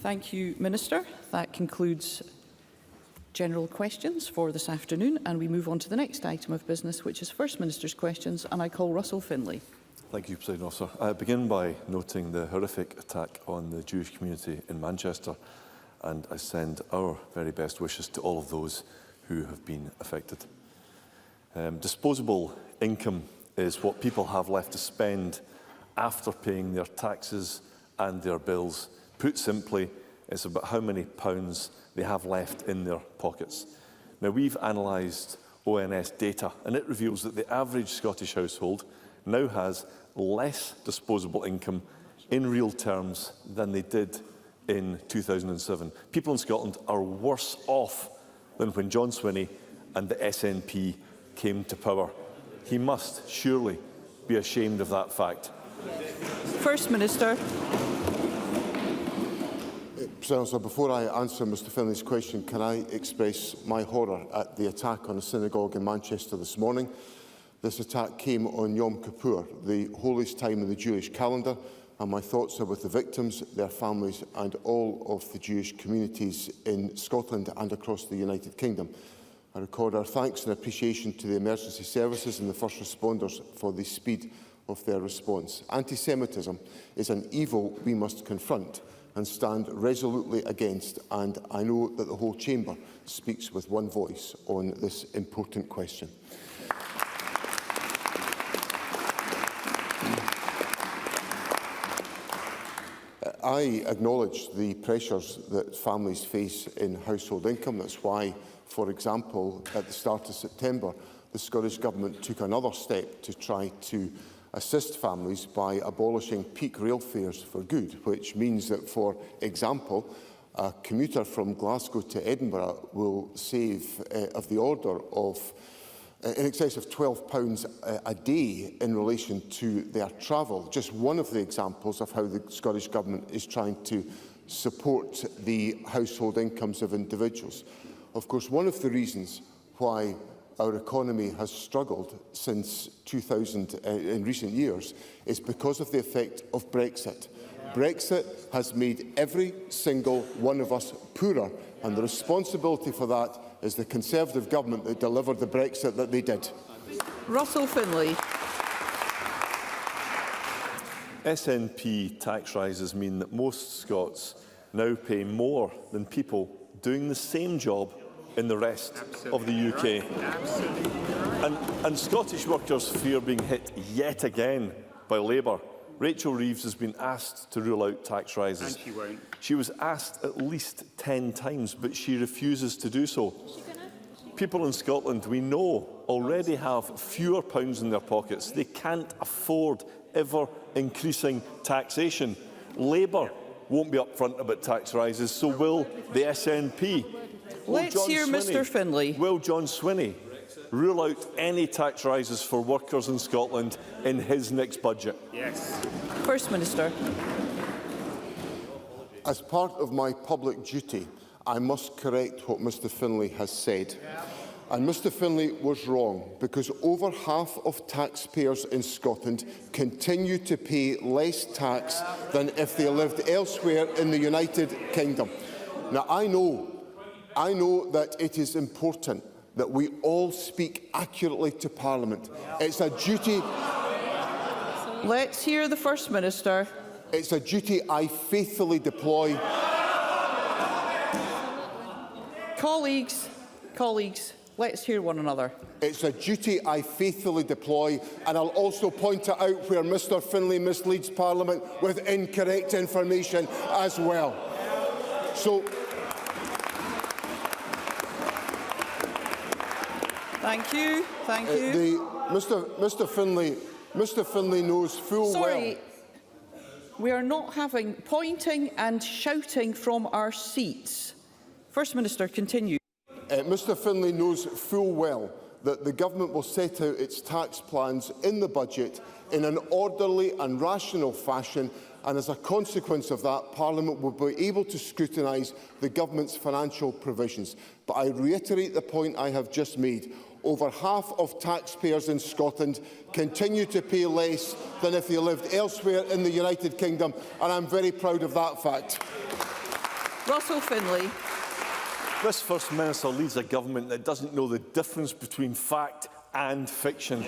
Thank you, Minister. That concludes general questions for this afternoon, and we move on to the next item of business, which is First Minister's questions, and I call Russell Finlay. Thank you, President Officer. I begin by noting the horrific attack on the Jewish community in Manchester, and I send our very best wishes to all of those who have been affected. Disposable income is what people have left to spend after paying their taxes and their bills. Put simply, it's about how many pounds they have left in their pockets. Now, we've analysed ONS data, and it reveals that the average Scottish household now has less disposable income in real terms than they did in 2007. People in Scotland are worse off than when John Swinney and the SNP came to power. He must surely be ashamed of that fact. First Minister. So before I answer Mr Finlay's question, can I express my horror at the attack on a synagogue in Manchester this morning? This attack came on Yom Kippur, the holiest time in the Jewish calendar, and my thoughts are with the victims, their families and all of the Jewish communities in Scotland and across the United Kingdom. I record our thanks and appreciation to the emergency services and the first responders for the speed of their response. Anti-Semitism is an evil we must confront and stand resolutely against, and I know that the whole Chamber speaks with one voice on this important question. I acknowledge the pressures that families face in household income. That's why, for example, at the start of September, the Scottish Government took another step to try to assist families by abolishing peak rail fares for good, which means that, for example, a commuter from Glasgow to Edinburgh will save of the order of in excess of £12 a day in relation to their travel. Just one of the examples of how the Scottish Government is trying to support the household incomes of individuals. Of course, one of the reasons why our economy has struggled since 2000 in recent years is because of the effect of Brexit. Brexit has made every single one of us poorer, and the responsibility for that is the Conservative Government that delivered the Brexit that they did. Russell Finlay. SNP tax rises mean that most Scots now pay more than people doing the same job in the rest of the UK. And Scottish workers fear being hit yet again by Labour. Rachel Reeves has been asked to rule out tax rises. And she won't. She was asked at least 10 times, but she refuses to do so. People in Scotland, we know, already have fewer pounds in their pockets. They can't afford ever-increasing taxation. Labour won't be upfront about tax rises, so will the SNP. Let's hear Mr Finlay. Will John Swinney rule out any tax rises for workers in Scotland in his next budget? Yes. First Minister. As part of my public duty, I must correct what Mr Finlay has said. And Mr Finlay was wrong, because over half of taxpayers in Scotland continue to pay less tax than if they lived elsewhere in the United Kingdom. Now, I know that it is important that we all speak accurately to Parliament. It's a duty. Let's hear the First Minister. It's a duty I faithfully deploy. Colleagues, let's hear one another. It's a duty I faithfully deploy, and I'll also point it out where Mr Finlay misleads Parliament with incorrect information as well. So, Thank you. Mr Finlay knows full well. Sorry, we are not having pointing and shouting from our seats. First Minister, continue. Mr Finlay knows full well that the Government will set out its tax plans in the budget in an orderly and rational fashion, and as a consequence of that, Parliament will be able to scrutinise the Government's financial provisions. But I reiterate the point I have just made. Over half of taxpayers in Scotland continue to pay less than if they lived elsewhere in the United Kingdom, and I'm very proud of that fact. Russell Finlay. This First Minister leads a government that doesn't know the difference between fact and fiction.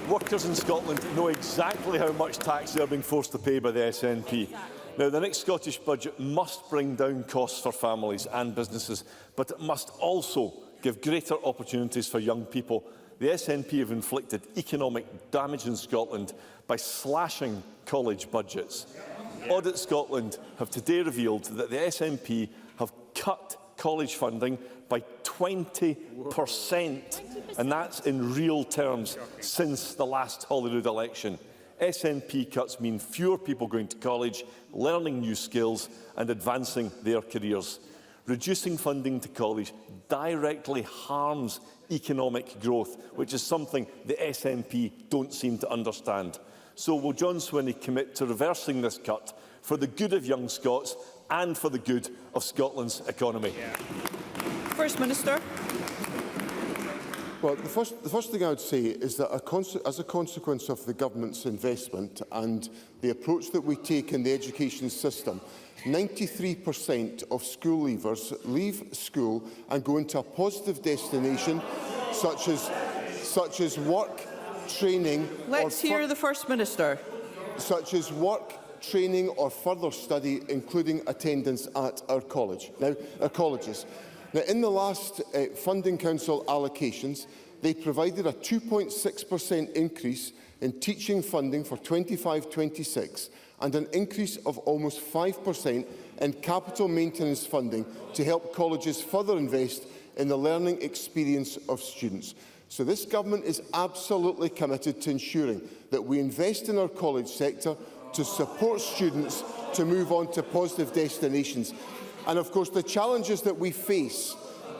Workers in Scotland know exactly how much tax they are being forced to pay by the SNP. Now, the next Scottish budget must bring down costs for families and businesses, but it must also give greater opportunities for young people. The SNP have inflicted economic damage in Scotland by slashing college budgets. Audit Scotland have today revealed that the SNP have cut college funding by 20%, and that's in real terms since the last Holyrood election. SNP cuts mean fewer people going to college, learning new skills and advancing their careers. Reducing funding to college directly harms economic growth, which is something the SNP don't seem to understand. So will John Swinney commit to reversing this cut for the good of young Scots and for the good of Scotland's economy? First Minister. Well, the first thing I would say is that as a consequence of the government's investment and the approach that we take in the education system, 93% of school leavers leave school and go into a positive destination such as work, training. Let's hear the First Minister. Such as work, training or further study, including attendance at our colleges. Now, in the last Funding Council allocations, they provided a 2.6% increase in teaching funding for 25-26 and an increase of almost 5% in capital maintenance funding to help colleges further invest in the learning experience of students. So this government is absolutely committed to ensuring that we invest in our college sector to support students to move on to positive destinations. And of course, the challenges that we face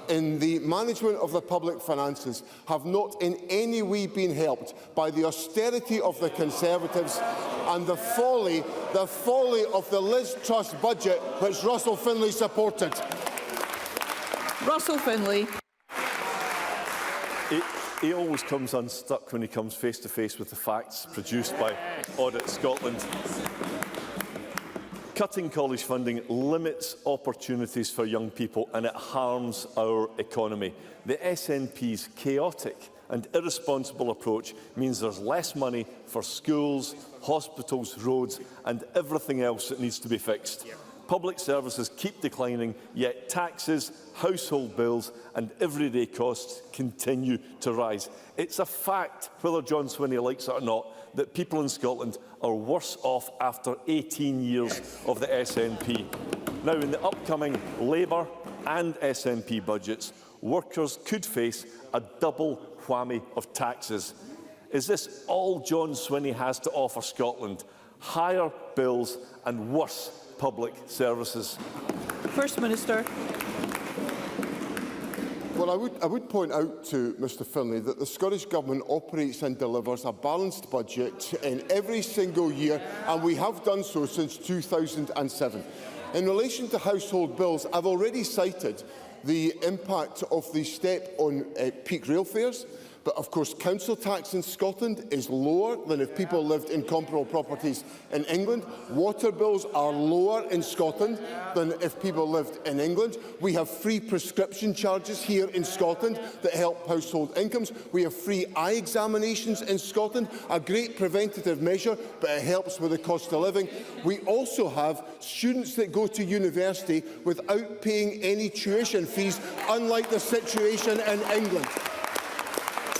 in the management of the public finances have not in any way been helped by the austerity of the Conservatives and the folly of the Liz Truss budget, which Russell Finlay supported. Russell Finlay. He always comes unstuck when he comes face to face with the facts produced by Audit Scotland. Cutting college funding limits opportunities for young people and it harms our economy. The SNP's chaotic and irresponsible approach means there's less money for schools, hospitals, roads and everything else that needs to be fixed. Public services keep declining, yet taxes, household bills and everyday costs continue to rise. It's a fact, whether John Swinney likes it or not, that people in Scotland are worse off after 18 years of the SNP. Now, in the upcoming Labour and SNP budgets, workers could face a double whammy of taxes. Is this all John Swinney has to offer Scotland? Higher bills and worse public services? First Minister. Well, I would point out to Mr Finlay that the Scottish Government operates and delivers a balanced budget in every single year, and we have done so since 2007. In relation to household bills, I've already cited the impact of the step on peak rail fares. But of course, council tax in Scotland is lower than if people lived in comparable properties in England. Water bills are lower in Scotland than if people lived in England. We have free prescription charges here in Scotland that help household incomes. We have free eye examinations in Scotland, a great preventative measure, but it helps with the cost of living. We also have students that go to university without paying any tuition fees, unlike the situation in England.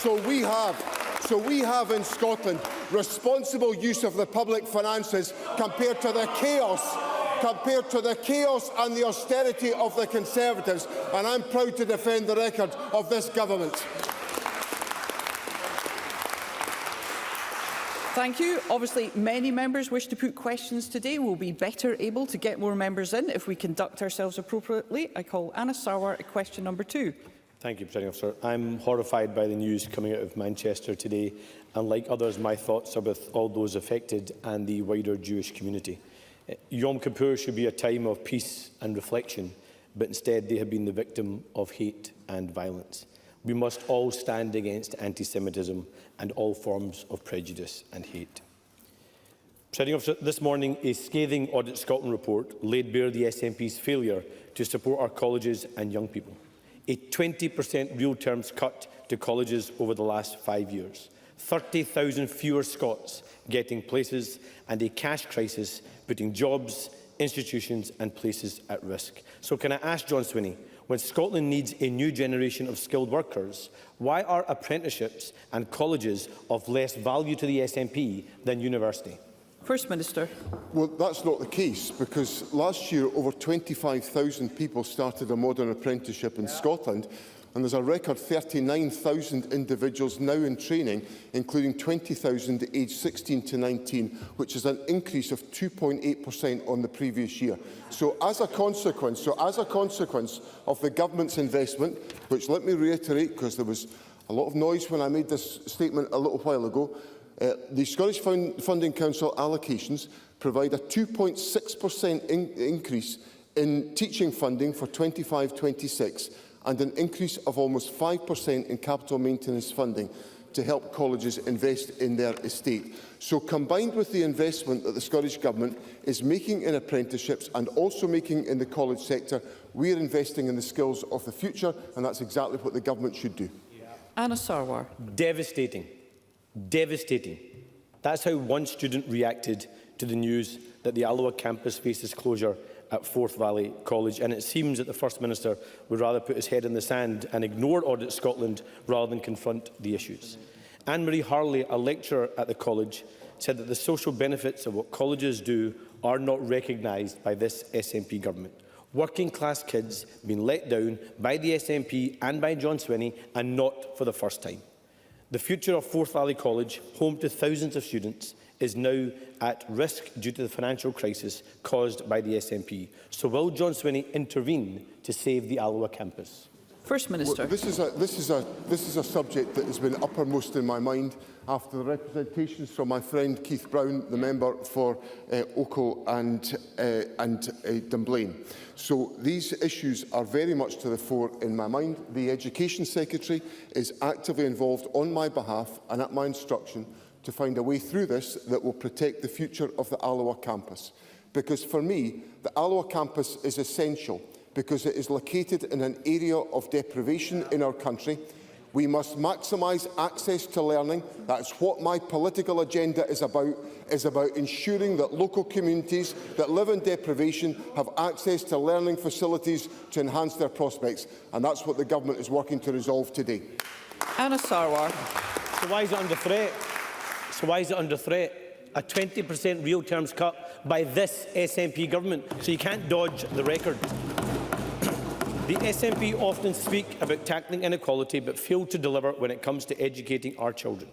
So we have in Scotland responsible use of the public finances compared to the chaos and the austerity of the Conservatives, and I'm proud to defend the record of this government. Thank you. Obviously, many members wish to put questions today. We'll be better able to get more members in if we conduct ourselves appropriately. I call Anna Sarwar at question number 2. Thank you, Presiding Officer. I'm horrified by the news coming out of Manchester today, and like others, my thoughts are with all those affected and the wider Jewish community. Yom Kippur should be a time of peace and reflection, but instead they have been the victim of hate and violence. We must all stand against anti-Semitism and all forms of prejudice and hate. Presiding Officer, this morning a scathing Audit Scotland report laid bare the SNP's failure to support our colleges and young people. A 20% real terms cut to colleges over the last 5 years. 30,000 fewer Scots getting places, and a cash crisis putting jobs, institutions and places at risk. So can I ask John Swinney, when Scotland needs a new generation of skilled workers, why are apprenticeships and colleges of less value to the SNP than university? First Minister. Well, that's not the case, because last year over 25,000 people started a modern apprenticeship in Scotland, and there's a record 39,000 individuals now in training, including 20,000 aged 16 to 19, which is an increase of 2.8% on the previous year. So as a consequence of the government's investment, which, let me reiterate, because there was a lot of noise when I made this statement a little while ago, the Scottish Funding Council allocations provide a 2.6% increase in teaching funding for 25-26 and an increase of almost 5% in capital maintenance funding to help colleges invest in their estate. So, combined with the investment that the Scottish Government is making in apprenticeships and also making in the college sector, we are investing in the skills of the future, and that's exactly what the Government should do. Anna Sarwar. Devastating. Devastating. That's how one student reacted to the news that the Alloa campus faces closure at Forth Valley College, and it seems that the First Minister would rather put his head in the sand and ignore Audit Scotland rather than confront the issues. Anne-Marie Harley, a lecturer at the college, said that the social benefits of what colleges do are not recognised by this SNP government. Working class kids being let down by the SNP and by John Swinney, and not for the first time. The future of Forth Valley College, home to thousands of students, is now at risk due to the financial crisis caused by the SNP. So will John Swinney intervene to save the Alloa campus? First Minister. Well, this is a subject that has been uppermost in my mind after the representations from my friend Keith Brown, the member for Oakhill and Dunblane. So these issues are very much to the fore in my mind. The Education Secretary is actively involved on my behalf and at my instruction to find a way through this that will protect the future of the Alloa campus. Because for me, the Alloa campus is essential because it is located in an area of deprivation in our country. We must maximise access to learning. That's what my political agenda is about ensuring that local communities that live in deprivation have access to learning facilities to enhance their prospects. And that's what the Government is working to resolve today. Anna Sarwar. So why is it under threat? A 20% real terms cut by this SNP government. So you can't dodge the record. The SNP often speak about tackling inequality but fail to deliver when it comes to educating our children.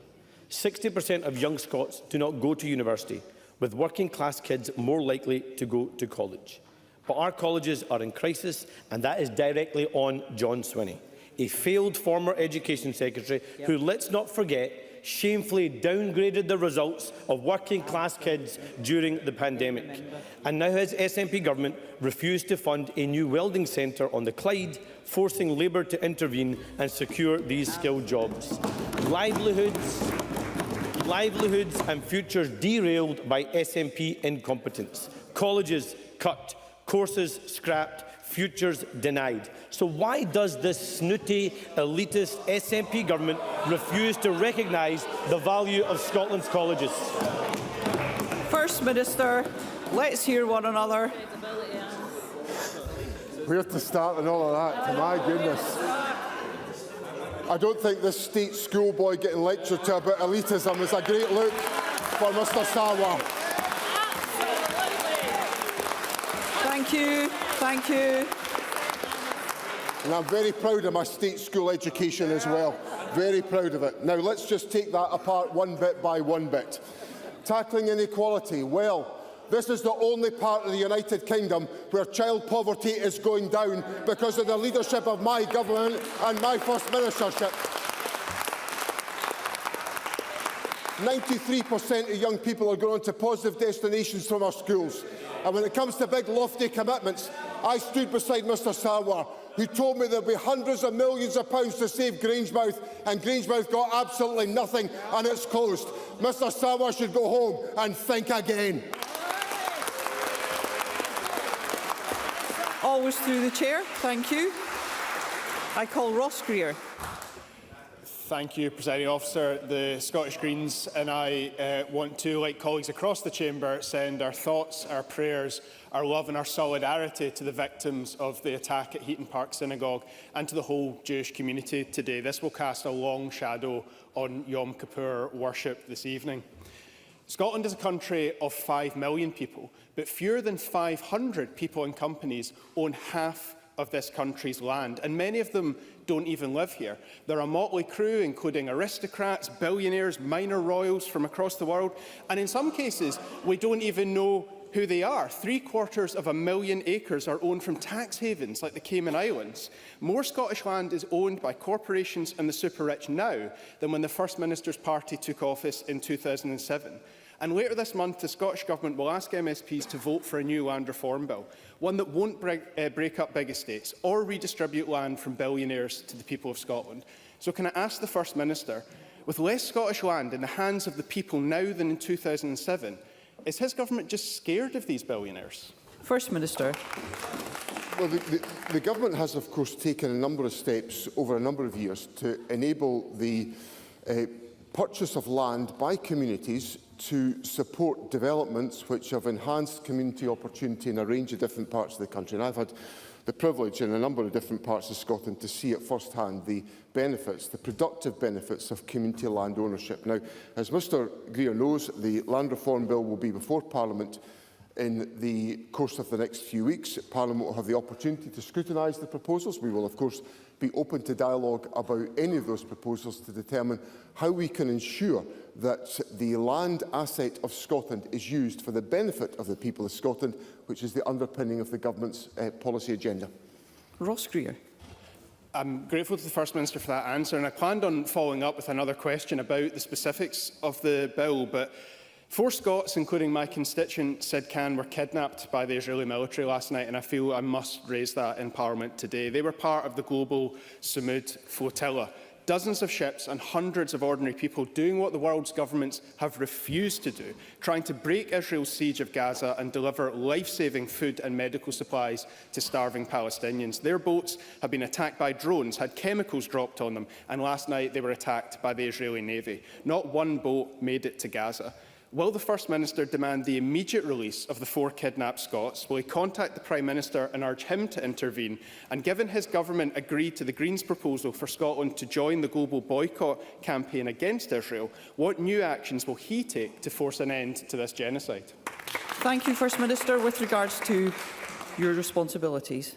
60% of young Scots do not go to university, with working class kids more likely to go to college. But our colleges are in crisis, and that is directly on John Swinney, a failed former Education Secretary who, let's not forget, shamefully downgraded the results of working class kids during the pandemic. And now his SNP government refused to fund a new welding centre on the Clyde, forcing Labour to intervene and secure these skilled jobs. Livelihoods and futures derailed by SNP incompetence. Colleges cut, courses scrapped, futures denied. So why does this snooty, elitist SNP government refuse to recognise the value of Scotland's colleges? First Minister, let's hear one another. Where to start and all of that, my goodness. I don't think this state schoolboy getting lectured to about elitism is a great look for Mr Sarwar. Thank you. Thank you. And I'm very proud of my state school education as well. Very proud of it. Now let's just take that apart one bit by one bit. Tackling inequality. Well, this is the only part of the United Kingdom where child poverty is going down because of the leadership of my government and my First Ministership. 93% of young people are going on to positive destinations from our schools. And when it comes to big lofty commitments, I stood beside Mr Sarwar, who told me there'd be hundreds of millions of pounds to save Grangemouth, and Grangemouth got absolutely nothing, and it's closed. Mr Sarwar should go home and think again. Always through the chair. Thank you. I call Ross Greer. Thank you, Presiding Officer. The Scottish Greens and I want to, like colleagues across the chamber, send our thoughts, our prayers, our love and our solidarity to the victims of the attack at Heaton Park Synagogue and to the whole Jewish community today. This will cast a long shadow on Yom Kippur worship this evening. Scotland is a country of 5 million people, but fewer than 500 people and companies own half of this country's land, and many of them don't even live here. They're a motley crew, including aristocrats, billionaires, minor royals from across the world, and in some cases, we don't even know who they are. 750,000 acres are owned from tax havens like the Cayman Islands. More Scottish land is owned by corporations and the super-rich now than when the First Minister's party took office in 2007. And later this month, the Scottish Government will ask MSPs to vote for a new land reform bill, one that won't break up big estates or redistribute land from billionaires to the people of Scotland. So can I ask the First Minister, with less Scottish land in the hands of the people now than in 2007, is his government just scared of these billionaires? First Minister. Well, the government has, of course, taken a number of steps over a number of years to enable the purchase of land by communities to support developments which have enhanced community opportunity in a range of different parts of the country. And I've had the privilege in a number of different parts of Scotland to see at first hand the benefits, the productive benefits of community land ownership. Now, as Mr Greer knows, the Land Reform Bill will be before Parliament in the course of the next few weeks. Parliament will have the opportunity to scrutinise the proposals. We will, of course, be open to dialogue about any of those proposals to determine how we can ensure that the land asset of Scotland is used for the benefit of the people of Scotland, which is the underpinning of the government's policy agenda. Ross Greer. I'm grateful to the First Minister for that answer, and I planned on following up with another question about the specifics of the bill, but 4 Scots, including my constituent Sid Khan, were kidnapped by the Israeli military last night, and I feel I must raise that in Parliament today. They were part of the global Samud flotilla. Dozens of ships and hundreds of ordinary people doing what the world's governments have refused to do, trying to break Israel's siege of Gaza and deliver life-saving food and medical supplies to starving Palestinians. Their boats have been attacked by drones, had chemicals dropped on them, and last night they were attacked by the Israeli Navy. Not one boat made it to Gaza. Will the First Minister demand the immediate release of the 4 kidnapped Scots? Will he contact the Prime Minister and urge him to intervene? And given his government agreed to the Greens' proposal for Scotland to join the global boycott campaign against Israel, what new actions will he take to force an end to this genocide? Thank you, First Minister. With regards to your responsibilities.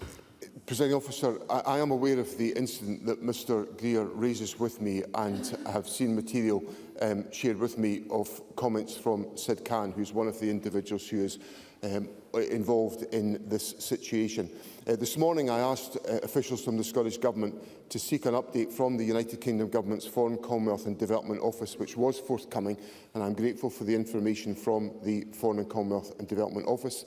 Presiding Officer, I am aware of the incident that Mr Greer raises with me and have seen material shared with me of comments from Sid Khan, who is one of the individuals who is involved in this situation. This morning I asked officials from the Scottish Government to seek an update from the United Kingdom Government's Foreign, Commonwealth and Development Office, which was forthcoming, and I'm grateful for the information from the Foreign and Commonwealth and Development Office.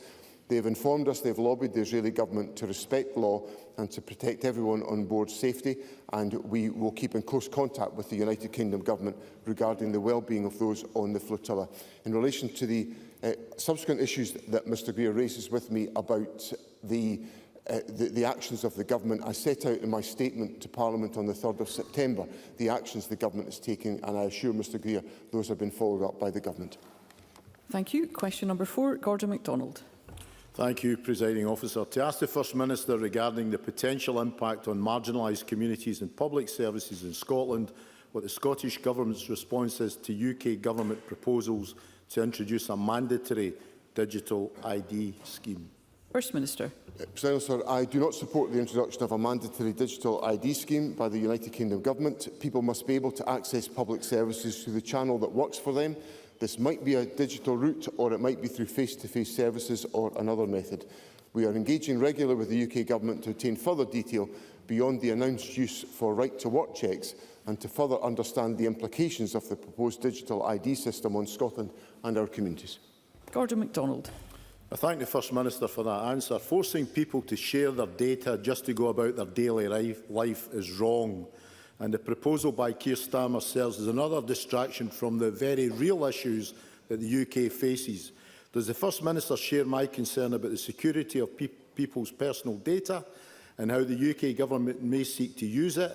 They have informed us they have lobbied the Israeli government to respect law and to protect everyone on board's safety, and we will keep in close contact with the United Kingdom government regarding the well-being of those on the flotilla. In relation to the subsequent issues that Mr Greer raises with me about the actions of the government, I set out in my statement to Parliament on the 3rd of September the actions the government is taking, and I assure Mr Greer those have been followed up by the government. Thank you. Question number 4, Gordon MacDonald. Thank you, Presiding Officer. To ask the First Minister regarding the potential impact on marginalised communities and public services in Scotland, what the Scottish Government's response is to UK Government proposals to introduce a mandatory digital ID scheme. First Minister. Presiding Officer, I do not support the introduction of a mandatory digital ID scheme by the United Kingdom Government. People must be able to access public services through the channel that works for them. This might be a digital route, or it might be through face-to-face services or another method. We are engaging regularly with the UK Government to obtain further detail beyond the announced use for right-to-work checks and to further understand the implications of the proposed digital ID system on Scotland and our communities. Gordon MacDonald. I thank the First Minister for that answer. Forcing people to share their data just to go about their daily life is wrong. And the proposal by Keir Starmer serves as another distraction from the very real issues that the UK faces. Does the First Minister share my concern about the security of people's personal data and how the UK Government may seek to use it,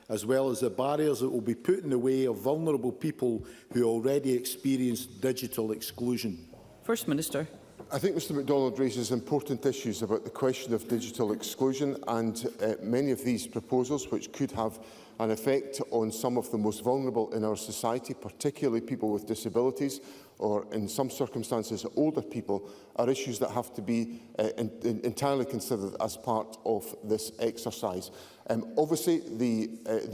as well as the barriers that will be put in the way of vulnerable people who already experience digital exclusion? First Minister. I think Mr MacDonald raises important issues about the question of digital exclusion, and many of these proposals, which could have an effect on some of the most vulnerable in our society, particularly people with disabilities, or in some circumstances older people, are issues that have to be entirely considered as part of this exercise. Obviously, the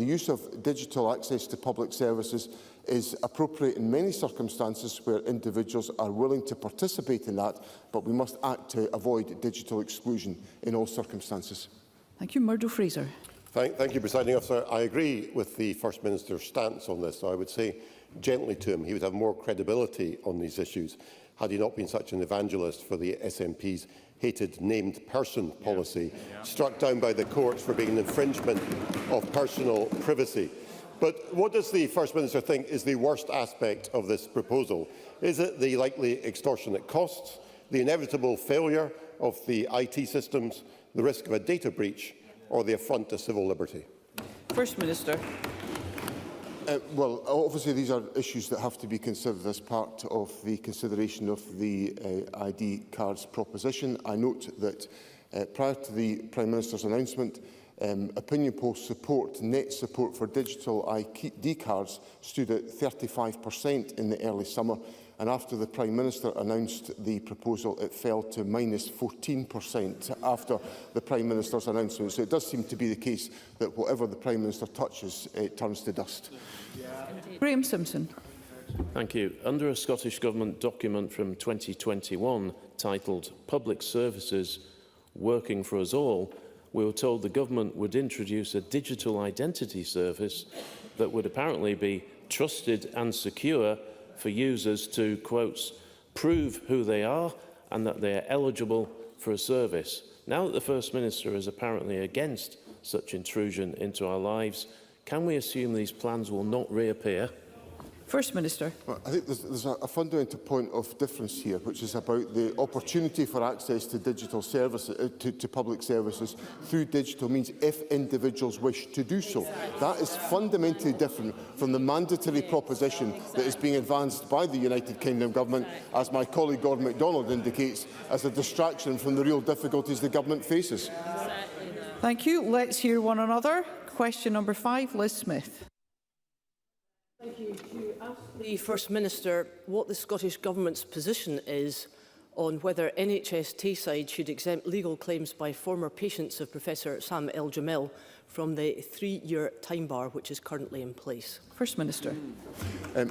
use of digital access to public services is appropriate in many circumstances where individuals are willing to participate in that, but we must act to avoid digital exclusion in all circumstances. Thank you. Murdo Fraser. Thank you, Presiding Officer. I agree with the First Minister's stance on this. I would say gently to him, he would have more credibility on these issues had he not been such an evangelist for the SNP's hated named person policy, struck down by the courts for being an infringement of personal privacy. But what does the First Minister think is the worst aspect of this proposal? Is it the likely extortionate costs, the inevitable failure of the IT systems, the risk of a data breach, or the affront to civil liberty? First Minister. Well, obviously these are issues that have to be considered as part of the consideration of the ID cards proposition. I note that prior to the Prime Minister's announcement, opinion poll support, net support for digital ID cards stood at 35% in the early summer, and after the Prime Minister announced the proposal, it fell to minus 14% after the Prime Minister's announcement. So it does seem to be the case that whatever the Prime Minister touches, it turns to dust. Graham Simpson. Thank you. Under a Scottish Government document from 2021 titled Public Services Working for Us All, we were told the Government would introduce a digital identity service that would apparently be trusted and secure for users to, quotes, prove who they are and that they are eligible for a service. Now that the First Minister is apparently against such intrusion into our lives, can we assume these plans will not reappear? First Minister. Well, I think there's a fundamental point of difference here, which is about the opportunity for access to digital services, to public services through digital means, if individuals wish to do so. That is fundamentally different from the mandatory proposition that is being advanced by the United Kingdom Government, as my colleague Gordon MacDonald indicates, as a distraction from the real difficulties the Government faces. Thank you. Let's hear one another. Question number 5, Liz Smith. Thank you. To ask the First Minister what the Scottish Government's position is on whether NHS Tayside should exempt legal claims by former patients of Professor Sam El-Jamil from the 3-year time bar which is currently in place. First Minister.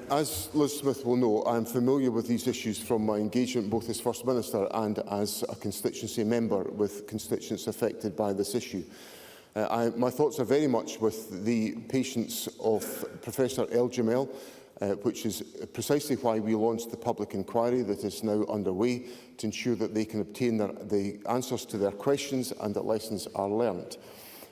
As Liz Smith will know, I am familiar with these issues from my engagement both as First Minister and as a constituency member with constituents affected by this issue. My thoughts are very much with the patients of Professor El-Jamil, which is precisely why we launched the public inquiry that is now underway, to ensure that they can obtain the answers to their questions and that lessons are learned.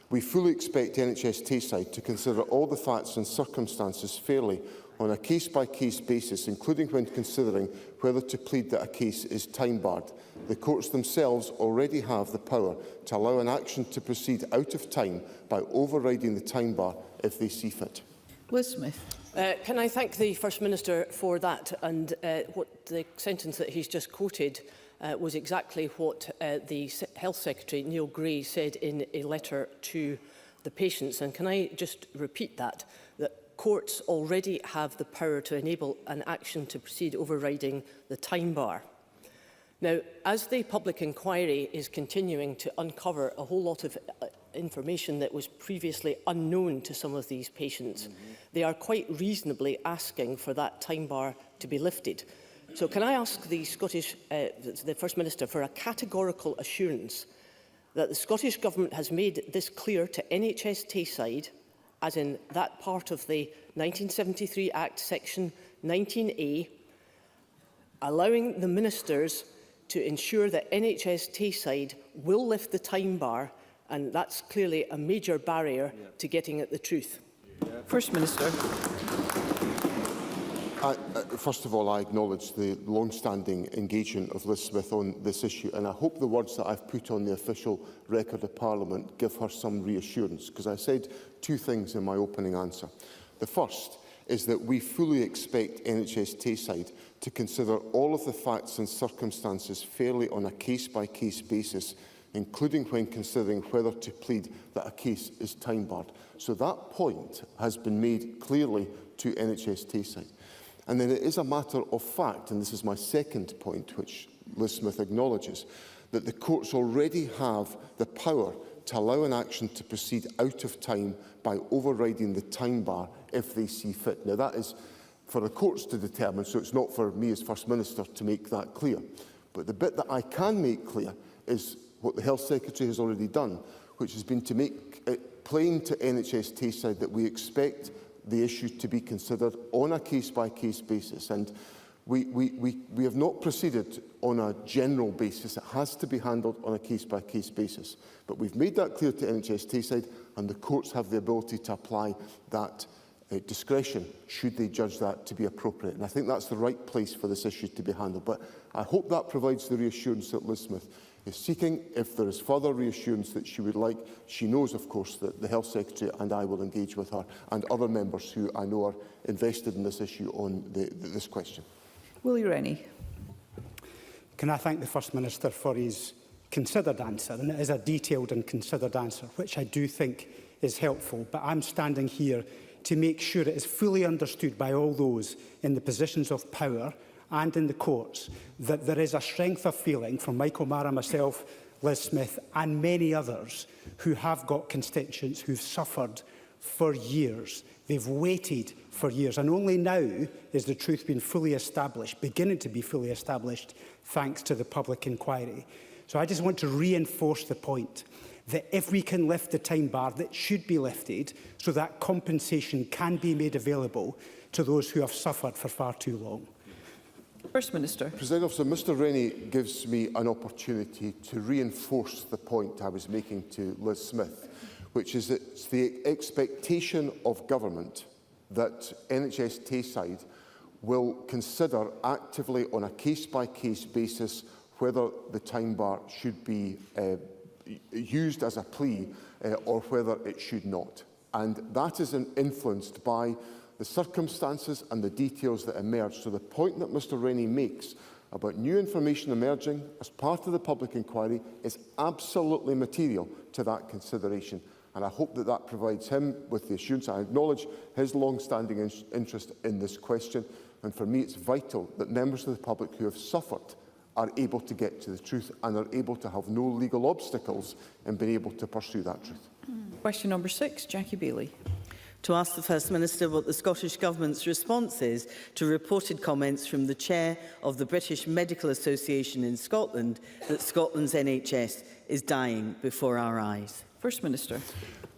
We fully expect NHS Tayside to consider all the facts and circumstances fairly on a case-by-case basis, including when considering whether to plead that a case is time-barred. The courts themselves already have the power to allow an action to proceed out of time by overriding the time bar if they see fit. Liz Smith. Can I thank the First Minister for that, and what the sentence that he's just quoted was exactly what the Health Secretary, Neil Gray, said in a letter to the patients. And can I just repeat that courts already have the power to enable an action to proceed overriding the time bar. Now, as the public inquiry is continuing to uncover a whole lot of information that was previously unknown to some of these patients, they are quite reasonably asking for that time bar to be lifted. So can I ask the First Minister for a categorical assurance that the Scottish Government has made this clear to NHS Tayside, as in that part of the 1973 Act, Section 19A, allowing the ministers to ensure that NHS Tayside will lift the time bar, and that's clearly a major barrier to getting at the truth. First Minister. First of all, I acknowledge the long-standing engagement of Liz Smith on this issue, and I hope the words that I've put on the official record of Parliament give her some reassurance, because I said two things in my opening answer. The first is that we fully expect NHS Tayside to consider all of the facts and circumstances fairly on a case-by-case basis, including when considering whether to plead that a case is time-barred. So that point has been made clearly to NHS Tayside. And then it is a matter of fact, and this is my second point, which Liz Smith acknowledges, that the courts already have the power to allow an action to proceed out of time by overriding the time bar if they see fit. Now, that is for the courts to determine, so it's not for me as First Minister to make that clear. But the bit that I can make clear is what the Health Secretary has already done, which has been to make it plain to NHS Tayside that we expect the issue to be considered on a case-by-case basis. And we have not proceeded on a general basis. It has to be handled on a case-by-case basis. But we've made that clear to NHS Tayside, and the courts have the ability to apply that discretion should they judge that to be appropriate. And I think that's the right place for this issue to be handled. But I hope that provides the reassurance that Liz Smith is seeking. If there is further reassurance that she would like, she knows, of course, that the Health Secretary and I will engage with her and other members who I know are invested in this issue on this question. Willie Rennie. Can I thank the First Minister for his considered answer? And it is a detailed and considered answer, which I do think is helpful. But I'm standing here to make sure it is fully understood by all those in the positions of power and in the courts that there is a strength of feeling from Michael Mara, myself, Liz Smith and many others who have got constituents who've suffered for years. They've waited for years, and only now is the truth being fully established, beginning to be fully established, thanks to the public inquiry. So I just want to reinforce the point that if we can lift the time bar, that should be lifted so that compensation can be made available to those who have suffered for far too long. First Minister. President Officer, Mr Rennie gives me an opportunity to reinforce the point I was making to Liz Smith, which is that it's the expectation of government that NHS Tayside will consider actively on a case-by-case basis whether the time bar should be used as a plea or whether it should not. And that is influenced by the circumstances and the details that emerge. So the point that Mr Rennie makes about new information emerging as part of the public inquiry is absolutely material to that consideration. And I hope that that provides him with the assurance. I acknowledge his long-standing interest in this question. And for me, it's vital that members of the public who have suffered are able to get to the truth and are able to have no legal obstacles in being able to pursue that truth. Question number 6, Jackie Bailey. To ask the First Minister what the Scottish Government's response is to reported comments from the Chair of the British Medical Association in Scotland that Scotland's NHS is dying before our eyes. First Minister.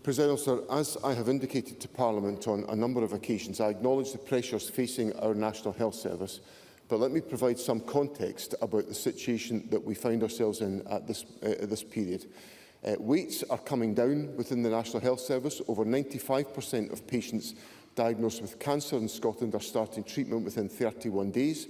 President Officer, as I have indicated to Parliament on a number of occasions, I acknowledge the pressures facing our National Health Service, but let me provide some context about the situation that we find ourselves in at this period. Waits are coming down within the National Health Service. Over 95% of patients diagnosed with cancer in Scotland are starting treatment within 31 days.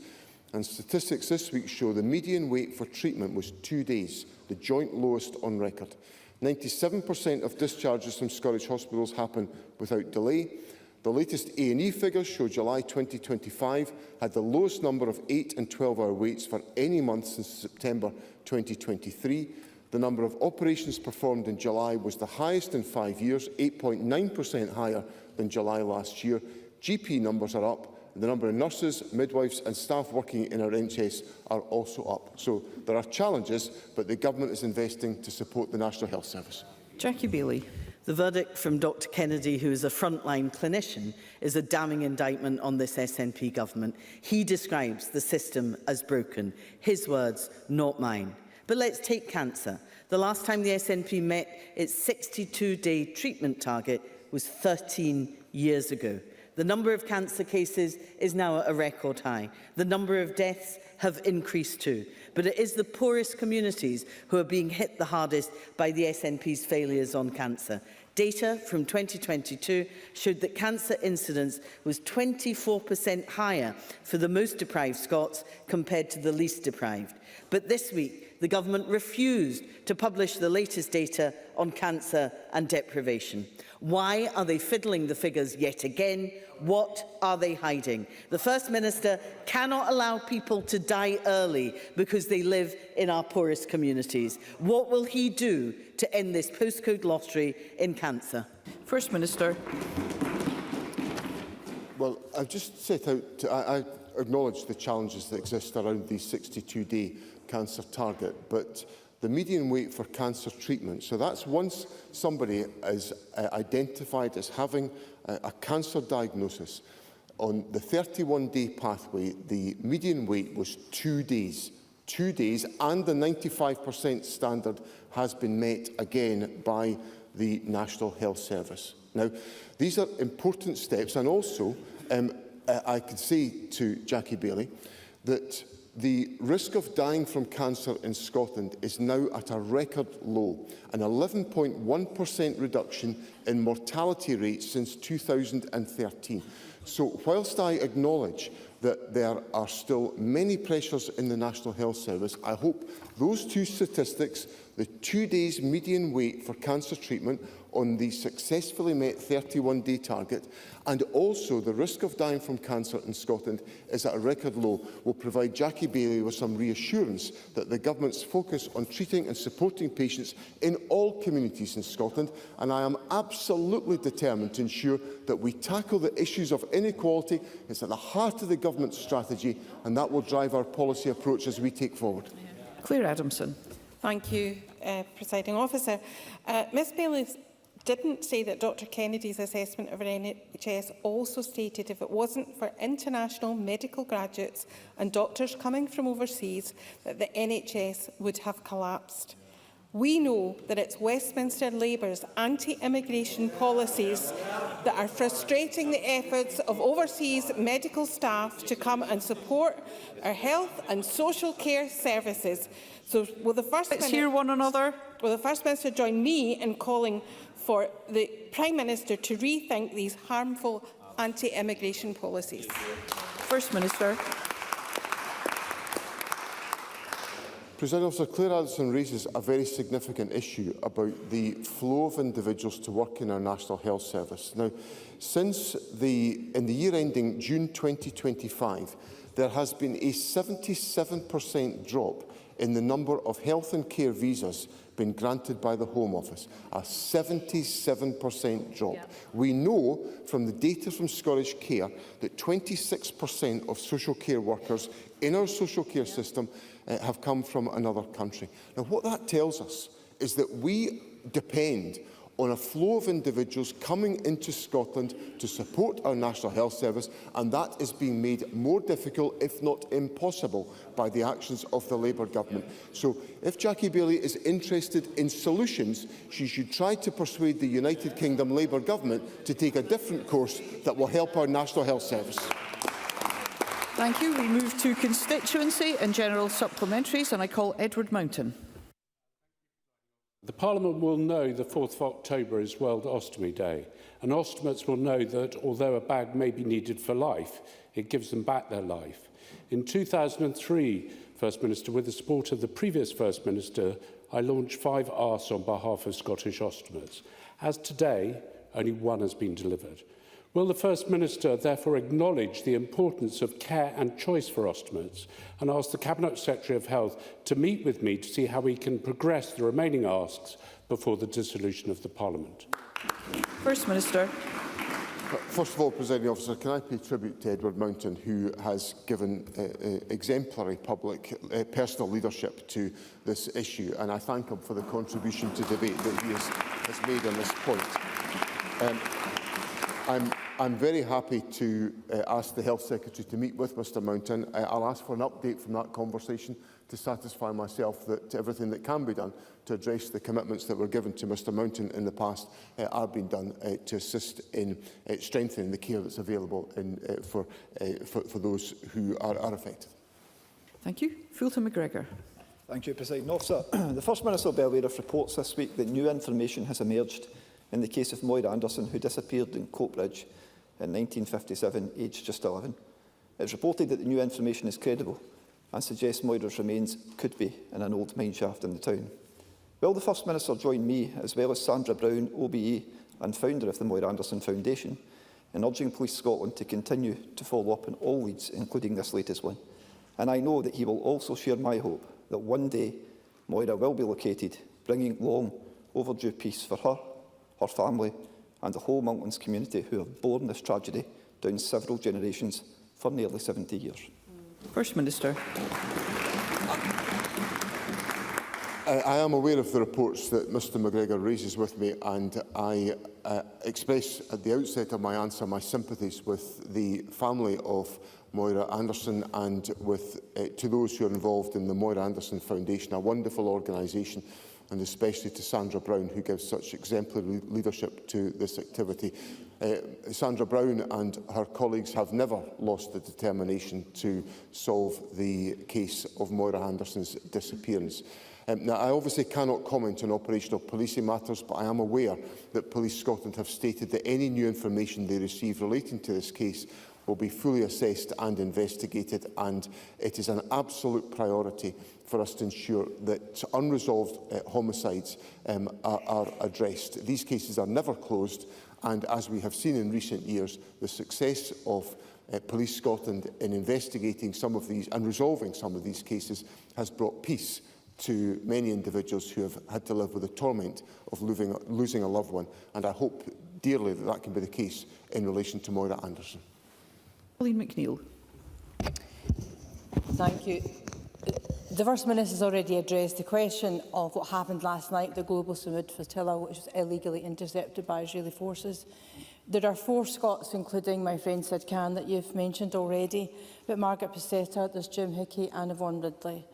And statistics this week show the median wait for treatment was 2 days, the joint lowest on record. 97% of discharges from Scottish hospitals happen without delay. The latest A&E figures show July 2025 had the lowest number of 8- and 12-hour waits for any month since September 2023. The number of operations performed in July was the highest in 5 years, 8.9% higher than July last year. GP numbers are up. The number of nurses, midwives and staff working in our NHS are also up. So there are challenges, but the Government is investing to support the National Health Service. Jackie Bailey. The verdict from Dr Kennedy, who is a frontline clinician, is a damning indictment on this SNP government. He describes the system as broken. His words, not mine. But let's take cancer. The last time the SNP met its 62-day treatment target was 13 years ago. The number of cancer cases is now at a record high. The number of deaths have increased too. But it is the poorest communities who are being hit the hardest by the SNP's failures on cancer. Data from 2022 showed that cancer incidence was 24% higher for the most deprived Scots compared to the least deprived. But this week, the government refused to publish the latest data on cancer and deprivation. Why are they fiddling the figures yet again? What are they hiding? The First Minister cannot allow people to die early because they live in our poorest communities. What will he do to end this postcode lottery in cancer? First Minister. Well, I've just set out I acknowledge the challenges that exist around the 62-day cancer target, but the median wait for cancer treatment, so that's once somebody is identified as having a cancer diagnosis, on the 31-day pathway, the median wait was 2 days. 2 days, and the 95% standard has been met again by the National Health Service. Now, these are important steps, and also I could say to Jackie Baillie that the risk of dying from cancer in Scotland is now at a record low, an 11.1% reduction in mortality rate since 2013. So whilst I acknowledge that there are still many pressures in the National Health Service, I hope those two statistics, the 2 days median wait for cancer treatment on the successfully met 31-day target, and also the risk of dying from cancer in Scotland is at a record low, will provide Jackie Baillie with some reassurance that the Government's focus on treating and supporting patients in all communities in Scotland, and I am absolutely determined to ensure that we tackle the issues of inequality. It's at the heart of the Government's strategy, and that will drive our policy approach as we take forward. Claire Adamson. Thank you, Presiding Officer. Ms Baillie didn't say that Dr Kennedy's assessment of our NHS also stated if it wasn't for international medical graduates and doctors coming from overseas that the NHS would have collapsed. We know that it's Westminster Labour's anti-immigration policies that are frustrating the efforts of overseas medical staff to come and support our health and social care services. So will the First Minister hear one another? Will the First Minister join me in calling for the Prime Minister to rethink these harmful anti-immigration policies? First Minister. President Officer, Claire Addison raises a very significant issue about the flow of individuals to work in our National Health Service. Now, in the year ending June 2025, there has been a 77% drop in the number of health and care visas been granted by the Home Office, a 77% drop. Yeah. We know from the data from Scottish Care that 26% of social care workers in our social care system have come from another country. Now, what that tells us is that we depend on a flow of individuals coming into Scotland to support our National Health Service, and that is being made more difficult, if not impossible, by the actions of the Labour Government. So if Jackie Baillie is interested in solutions, she should try to persuade the United Kingdom Labour Government to take a different course that will help our National Health Service. Thank you. We move to constituency and general supplementaries, and I call Edward Mountain. The Parliament will know the 4th of October is World Ostomy Day, and ostomates will know that although a bag may be needed for life, it gives them back their life. In 2003, First Minister, with the support of the previous First Minister, I launched 5 asks on behalf of Scottish ostomates. As today, only 1 has been delivered. Will the First Minister therefore acknowledge the importance of care and choice for ostomates and ask the Cabinet Secretary of Health to meet with me to see how we can progress the remaining asks before the dissolution of the Parliament? First Minister. First of all, Presiding Officer, can I pay tribute to Edward Mountain, who has given exemplary personal leadership to this issue, and I thank him for the contribution to debate that he has made on this point. I'm very happy to ask the Health Secretary to meet with Mr Mountain. I'll ask for an update from that conversation to satisfy myself that everything that can be done to address the commitments that were given to Mr Mountain in the past are being done to assist in strengthening the care that's available for those who are affected. Thank you. Fulton McGregor. Thank you, Presiding Officer. The First Minister will be aware of reports this week that new information has emerged in the case of Moira Anderson, who disappeared in Coatbridge in 1957, aged just 11. It's reported that the new information is credible and suggests Moira's remains could be in an old mineshaft in the town. Will the First Minister join me, as well as Sandra Brown, OBE and founder of the Moira Anderson Foundation, in urging Police Scotland to continue to follow up on all leads, including this latest one? And I know that he will also share my hope that one day Moira will be located, bringing long overdue peace for her, her family and the whole Monklands community who have borne this tragedy down several generations for nearly 70 years. First Minister. I am aware of the reports that Mr McGregor raises with me, and I express at the outset of my answer my sympathies with the family of Moira Anderson and with to those who are involved in the Moira Anderson Foundation, a wonderful organisation, and especially to Sandra Brown, who gives such exemplary leadership to this activity. Sandra Brown and her colleagues have never lost the determination to solve the case of Moira Anderson's disappearance. Now, I obviously cannot comment on operational policing matters, but I am aware that Police Scotland have stated that any new information they receive relating to this case will be fully assessed and investigated, and it is an absolute priority for us to ensure that unresolved homicides are addressed. These cases are never closed, and as we have seen in recent years, the success of Police Scotland in investigating some of these and resolving some of these cases has brought peace to many individuals who have had to live with the torment of losing a loved one, and I hope dearly that that can be the case in relation to Moira Anderson. Pauline McNeill. Thank you. The First Minister has already addressed the question of what happened last night, the Global Samud flotilla, which was illegally intercepted by Israeli forces. There are 4 Scots, including my friend Sid Khan, that you've mentioned already, but Margaret Passetta, there's Jim Hickey and Yvonne Ridley.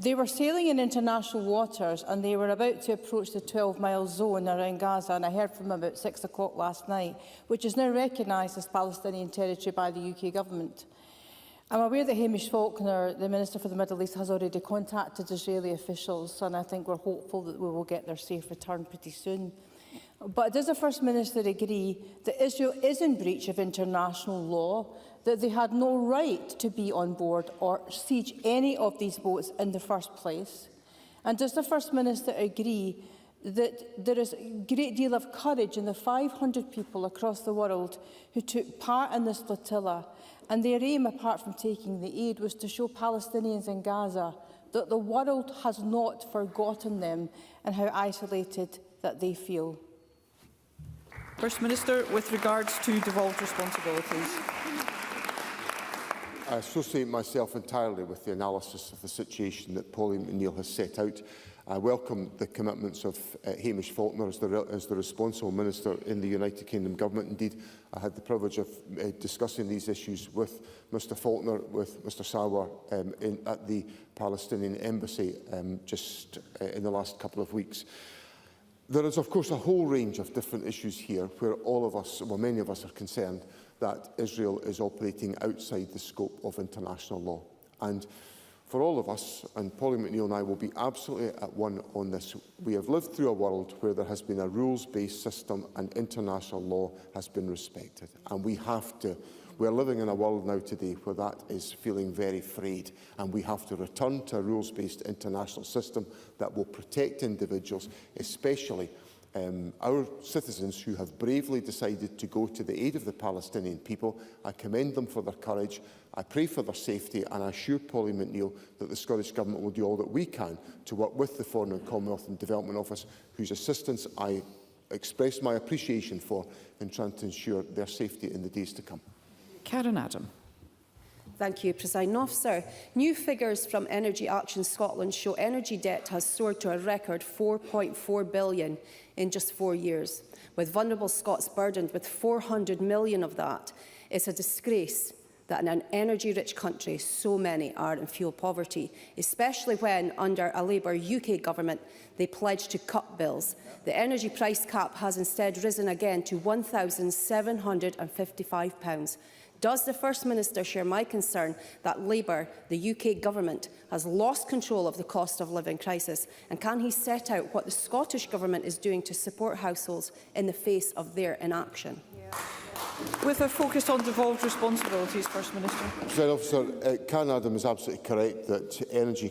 They were sailing in international waters and they were about to approach the 12-mile zone around Gaza, and I heard from them about 6 o'clock last night, which is now recognised as Palestinian territory by the UK government. I'm aware that Hamish Faulkner, the Minister for the Middle East, has already contacted Israeli officials, and I think we're hopeful that we will get their safe return pretty soon. But does the First Minister agree that Israel is in breach of international law, that they had no right to be on board or siege any of these boats in the first place? And does the First Minister agree that there is a great deal of courage in the 500 people across the world who took part in this flotilla, and their aim, apart from taking the aid, was to show Palestinians in Gaza that the world has not forgotten them and how isolated that they feel? First Minister, with regards to devolved responsibilities. I associate myself entirely with the analysis of the situation that Pauline McNeill has set out. I welcome the commitments of Hamish Faulkner as the responsible minister in the United Kingdom Government. Indeed, I had the privilege of discussing these issues with Mr Faulkner, with Mr Sawar at the Palestinian Embassy just in the last couple of weeks. There is, of course, a whole range of different issues here where all of us, well, many of us are concerned that Israel is operating outside the scope of international law. And for all of us, and Pauline McNeill and I will be absolutely at one on this, we have lived through a world where there has been a rules-based system and international law has been respected. And we are living in a world now today where that is feeling very frayed, and we have to return to a rules-based international system that will protect individuals, especially our citizens who have bravely decided to go to the aid of the Palestinian people. I commend them for their courage, I pray for their safety, and I assure Pauline McNeill that the Scottish Government will do all that we can to work with the Foreign and Commonwealth and Development Office, whose assistance I express my appreciation for in trying to ensure their safety in the days to come. Karen Adam. Thank you, Presiding Officer. New figures from Energy Action Scotland show energy debt has soared to a record £4.4 billion in just 4 years, with vulnerable Scots burdened with £400 million of that. It's a disgrace that in an energy-rich country, so many are in fuel poverty, especially when, under a Labour UK government, they pledged to cut bills. The energy price cap has instead risen again to £1,755. Does the First Minister share my concern that Labour, the UK government, has lost control of the cost of living crisis? And can he set out what the Scottish Government is doing to support households in the face of their inaction? With a focus on devolved responsibilities, First Minister. President Officer, Karen Adam is absolutely correct that energy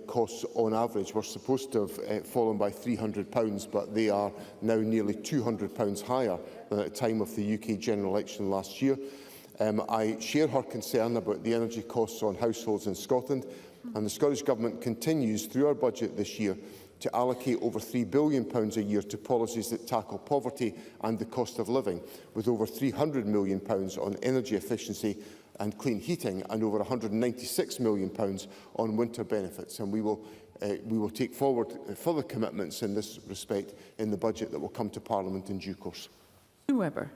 costs on average were supposed to have fallen by £300, but they are now nearly £200 higher than at the time of the UK general election last year. I share her concern about the energy costs on households in Scotland, and the Scottish Government continues through our budget this year to allocate over £3 billion a year to policies that tackle poverty and the cost of living, with over £300 million on energy efficiency and clean heating and over £196 million on winter benefits. And we will take forward further commitments in this respect in the budget that will come to Parliament in due course. Webber.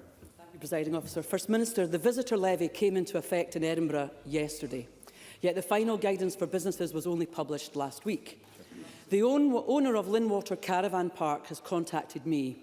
Presiding Officer. First Minister, the visitor levy came into effect in Edinburgh yesterday, yet the final guidance for businesses was only published last week. The owner of Linwater Caravan Park has contacted me,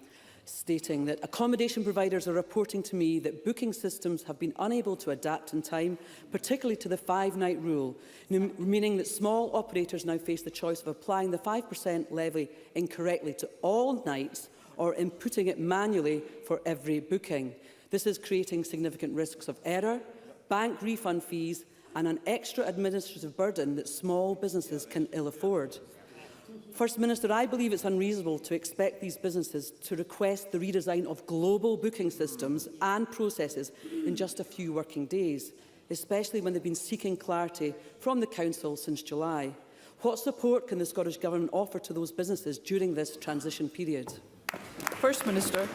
stating that accommodation providers are reporting to me that booking systems have been unable to adapt in time, particularly to the 5-night rule, meaning that small operators now face the choice of applying the 5% levy incorrectly to all nights or inputting it manually for every booking. This is creating significant risks of error, bank refund fees and an extra administrative burden that small businesses can ill afford. First Minister, I believe it's unreasonable to expect these businesses to request the redesign of global booking systems and processes in just a few working days, especially when they've been seeking clarity from the Council since July. What support can the Scottish Government offer to those businesses during this transition period? First Minister.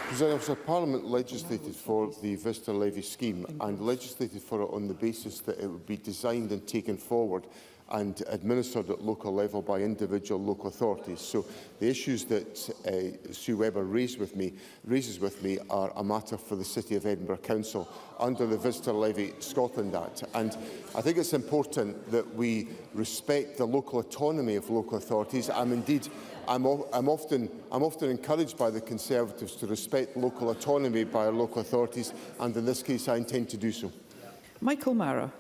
President Officer, Parliament legislated for the visitor levy scheme and legislated for it on the basis that it would be designed and taken forward and administered at local level by individual local authorities. So the issues that Sue Webber raises with me are a matter for the City of Edinburgh Council under the Visitor Levy Scotland Act. And I think it's important that we respect the local autonomy of local authorities. I'm often encouraged by the Conservatives to respect local autonomy by our local authorities, and in this case I intend to do so. Michael Mara.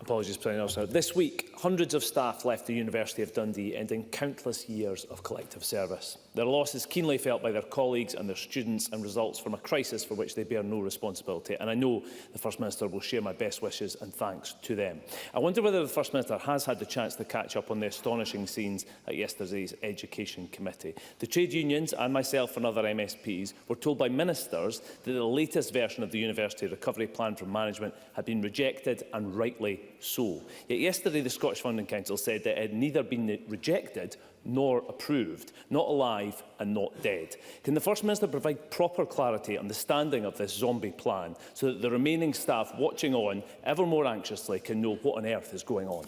Apologies, President Officer. This week, hundreds of staff left the University of Dundee, ending countless years of collective service. Their loss is keenly felt by their colleagues and their students and results from a crisis for which they bear no responsibility. And I know the First Minister will share my best wishes and thanks to them. I wonder whether the First Minister has had the chance to catch up on the astonishing scenes at yesterday's Education Committee. The trade unions and myself and other MSPs were told by ministers that the latest version of the University Recovery Plan from management had been rejected, and rightly so. Yet yesterday the Scottish Funding Council said that it had neither been rejected nor approved, not alive and not dead. Can the First Minister provide proper clarity on the standing of this zombie plan so that the remaining staff watching on ever more anxiously can know what on earth is going on?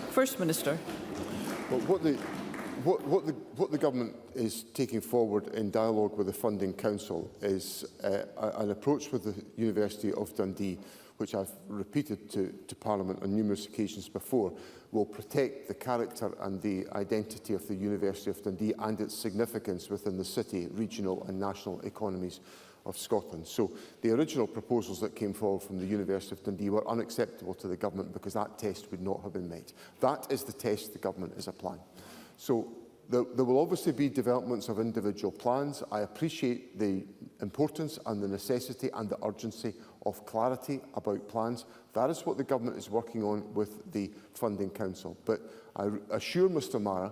First Minister. Well, what the Government is taking forward in dialogue with the Funding Council is an approach with the University of Dundee, which I've repeated to Parliament on numerous occasions before, will protect the character and the identity of the University of Dundee and its significance within the city, regional and national economies of Scotland. So the original proposals that came forward from the University of Dundee were unacceptable to the Government because that test would not have been met. That is the test the Government is applying. So there will obviously be developments of individual plans. I appreciate the importance and the necessity and the urgency of clarity about plans. That is what the Government is working on with the Funding Council. But I assure Mr Mara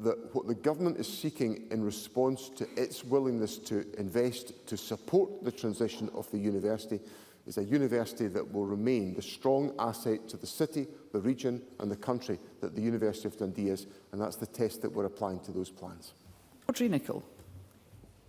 that what the Government is seeking in response to its willingness to invest to support the transition of the university is a university that will remain the strong asset to the city, the region and the country that the University of Dundee is, and that's the test that we're applying to those plans. Audrey Nicholl.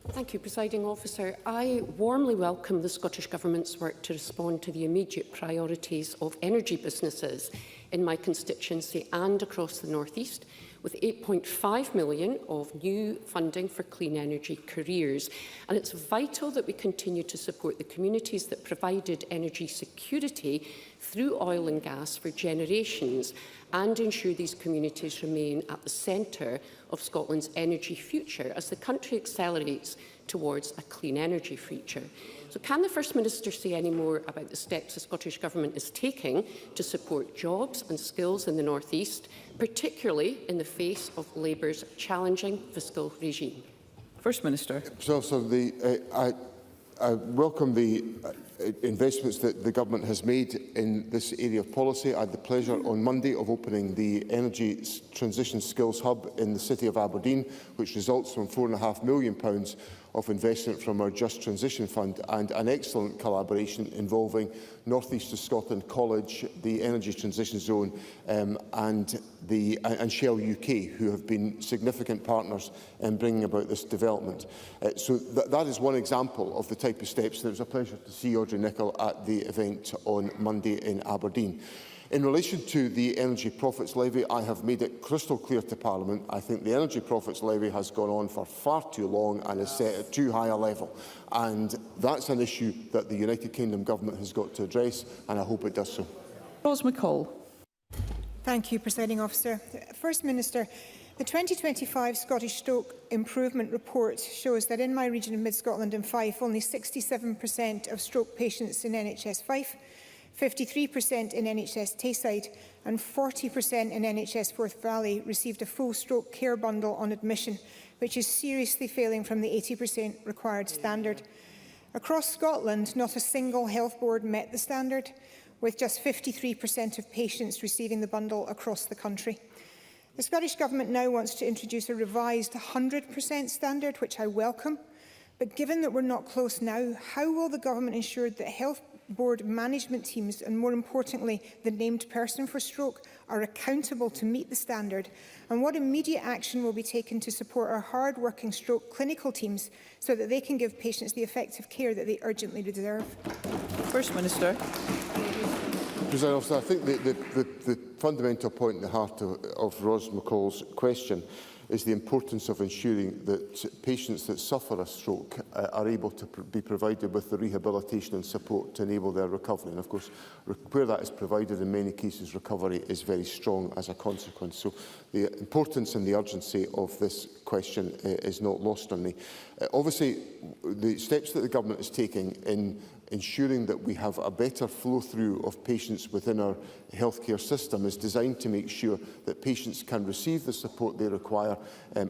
Thank you, Presiding Officer. I warmly welcome the Scottish Government's work to respond to the immediate priorities of energy businesses in my constituency and across the North East, with £8.5 million of new funding for clean energy careers. And it's vital that we continue to support the communities that provided energy security through oil and gas for generations and ensure these communities remain at the centre of Scotland's energy future as the country accelerates towards a clean energy future. So can the First Minister say any more about the steps the Scottish Government is taking to support jobs and skills in the North East, particularly in the face of Labour's challenging fiscal regime? First Minister. So I welcome the investments that the Government has made in this area of policy. I had the pleasure on Monday of opening the Energy Transition Skills Hub in the city of Aberdeen, which results from £4.5 million of investment from our Just Transition Fund, and an excellent collaboration involving North East of Scotland College, the Energy Transition Zone and Shell UK, who have been significant partners in bringing about this development. So that is one example of the type of steps. It was a pleasure to see Audrey Nicholl at the event on Monday in Aberdeen. In relation to the Energy Profits Levy, I have made it crystal clear to Parliament. I think the Energy Profits Levy has gone on for far too long and is set at too high a level. And that's an issue that the United Kingdom Government has got to address, and I hope it does so. Ros McCall. Thank you, Presiding Officer. First Minister, the 2025 Scottish Stroke Improvement Report shows that in my region of Mid-Scotland and Fife, only 67% of stroke patients in NHS Fife, 53% in NHS Tayside and 40% in NHS Forth Valley received a full stroke care bundle on admission, which is seriously failing from the 80% required standard. Across Scotland, not a single health board met the standard, with just 53% of patients receiving the bundle across the country. The Scottish Government now wants to introduce a revised 100% standard, which I welcome. But given that we're not close now, how will the Government ensure that health board management teams and, more importantly, the named person for stroke are accountable to meet the standard? And what immediate action will be taken to support our hard-working stroke clinical teams so that they can give patients the effective care that they urgently deserve? First Minister. President Officer, I think the fundamental point in the heart of Ros McCall's question is the importance of ensuring that patients that suffer a stroke are able to be provided with the rehabilitation and support to enable their recovery. And of course, where that is provided, in many cases, recovery is very strong as a consequence. So the importance and the urgency of this question is not lost on me. Obviously, the steps that the Government is taking in ensuring that we have a better flow-through of patients within our healthcare system is designed to make sure that patients can receive the support they require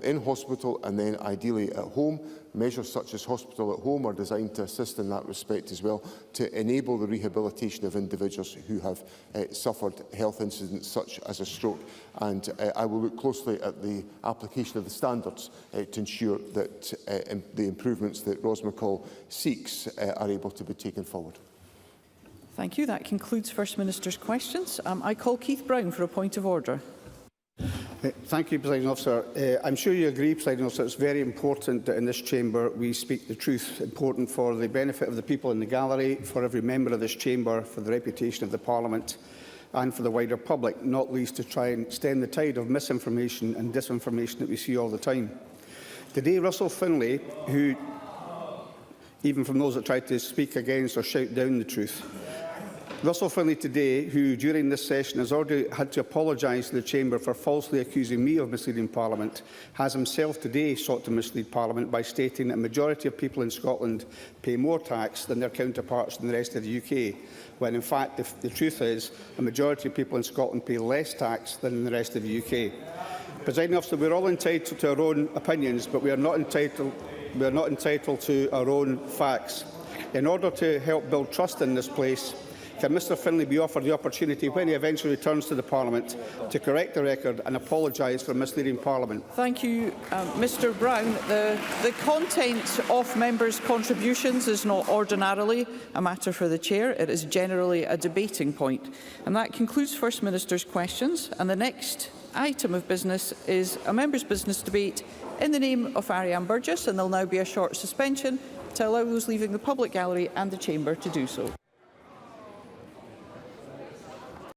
in hospital and then ideally at home. Measures such as Hospital at Home are designed to assist in that respect as well, to enable the rehabilitation of individuals who have suffered health incidents such as a stroke. And I will look closely at the application of the standards to ensure that the improvements that Ros McCall seeks are able to be taken forward. Thank you. That concludes First Minister's questions. I call Keith Brown for a point of order. Thank you, Presiding Officer. I'm sure you agree, Presiding Officer, it's very important that in this chamber we speak the truth, important for the benefit of the people in the gallery, for every member of this chamber, for the reputation of the Parliament and for the wider public, not least to try and stem the tide of misinformation and disinformation that we see all the time. Today, Russell Finlay, who, even from those that try to speak against or shout down the truth, Russell Finlay today, who during this session has already had to apologise to the Chamber for falsely accusing me of misleading Parliament, has himself today sought to mislead Parliament by stating that a majority of people in Scotland pay more tax than their counterparts in the rest of the UK, when in fact the truth is a majority of people in Scotland pay less tax than in the rest of the UK. Presiding Officer, we are all entitled to our own opinions, but we are not entitled to our own facts. In order to help build trust in this place, can Mr Finlay be offered the opportunity, when he eventually returns to the Parliament, to correct the record and apologise for misleading Parliament? Thank you, Mr Brown. The content of members' contributions is not ordinarily a matter for the Chair. It is generally a debating point. And that concludes First Minister's questions. And the next item of business is a members' business debate in the name of Ariane Burgess, and there will now be a short suspension to allow those leaving the public gallery and the chamber to do so.